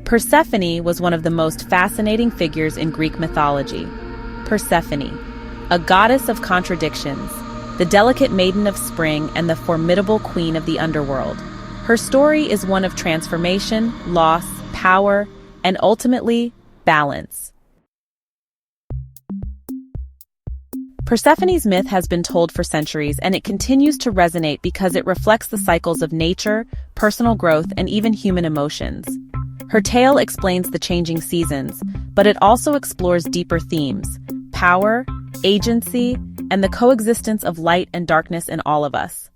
Persephone was one of the most fascinating figures in Greek mythology. Persephone, a goddess of contradictions, the delicate maiden of spring and the formidable queen of the underworld. Her story is one of transformation, loss, power, and ultimately, balance. Persephone's myth has been told for centuries, and it continues to resonate because it reflects the cycles of nature, personal growth, and even human emotions. Her tale explains the changing seasons, but it also explores deeper themes: power, agency, and the coexistence of light and darkness in all of us.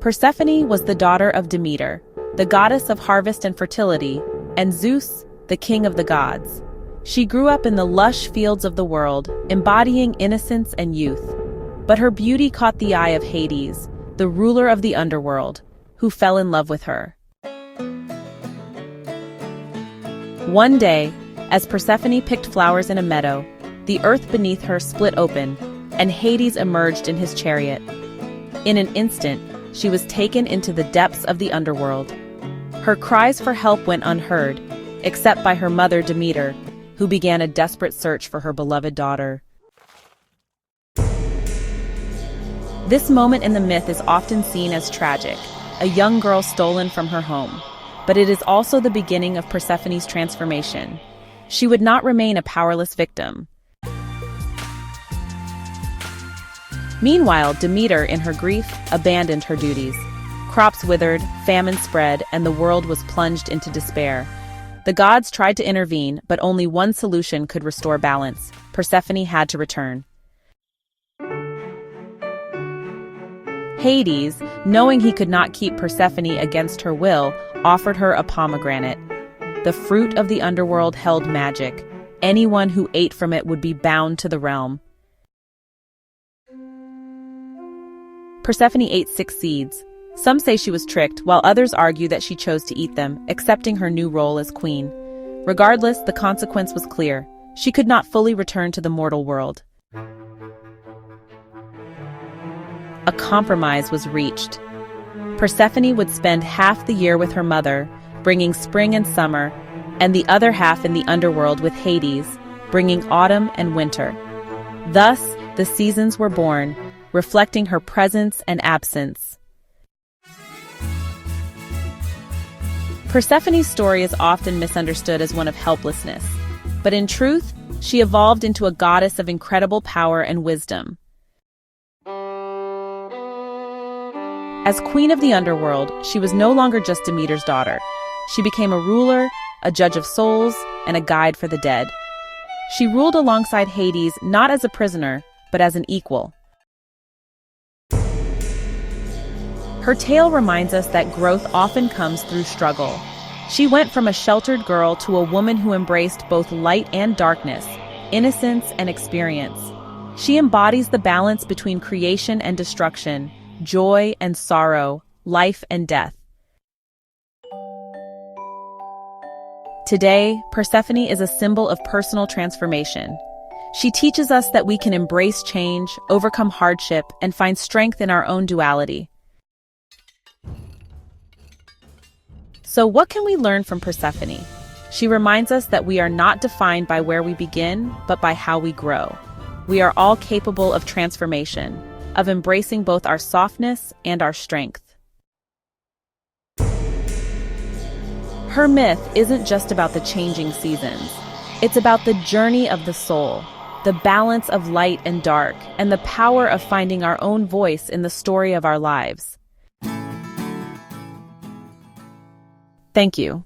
Persephone was the daughter of Demeter, the goddess of harvest and fertility, and Zeus, the king of the gods. She grew up in the lush fields of the world, embodying innocence and youth. But her beauty caught the eye of Hades, the ruler of the underworld, who fell in love with her. One day, as Persephone picked flowers in a meadow, the earth beneath her split open, and Hades emerged in his chariot. In an instant, she was taken into the depths of the underworld. Her cries for help went unheard, except by her mother Demeter, who began a desperate search for her beloved daughter. This moment in the myth is often seen as tragic, a young girl stolen from her home. But it is also the beginning of Persephone's transformation. She would not remain a powerless victim. Meanwhile, Demeter, in her grief, abandoned her duties. Crops withered, famine spread, and the world was plunged into despair. The gods tried to intervene, but only one solution could restore balance. Persephone had to return. Hades, knowing he could not keep Persephone against her will, offered her a pomegranate. The fruit of the underworld held magic. Anyone who ate from it would be bound to the realm. Persephone ate 6 seeds. Some say she was tricked, while others argue that she chose to eat them, accepting her new role as queen. Regardless, the consequence was clear. She could not fully return to the mortal world. A compromise was reached. Persephone would spend half the year with her mother, bringing spring and summer, and the other half in the underworld with Hades, bringing autumn and winter. Thus, the seasons were born, reflecting her presence and absence. Persephone's story is often misunderstood as one of helplessness, but in truth, she evolved into a goddess of incredible power and wisdom. As queen of the underworld, she was no longer just Demeter's daughter. She became a ruler, a judge of souls, and a guide for the dead. She ruled alongside Hades not as a prisoner, but as an equal. Her tale reminds us that growth often comes through struggle. She went from a sheltered girl to a woman who embraced both light and darkness, innocence and experience. She embodies the balance between creation and destruction, joy and sorrow, life and death. Today, Persephone is a symbol of personal transformation. She teaches us that we can embrace change, overcome hardship, and find strength in our own duality. So what can we learn from Persephone? She reminds us that we are not defined by where we begin, but by how we grow. We are all capable of transformation, of embracing both our softness and our strength. Her myth isn't just about the changing seasons. It's about the journey of the soul, the balance of light and dark, and the power of finding our own voice in the story of our lives. Thank you.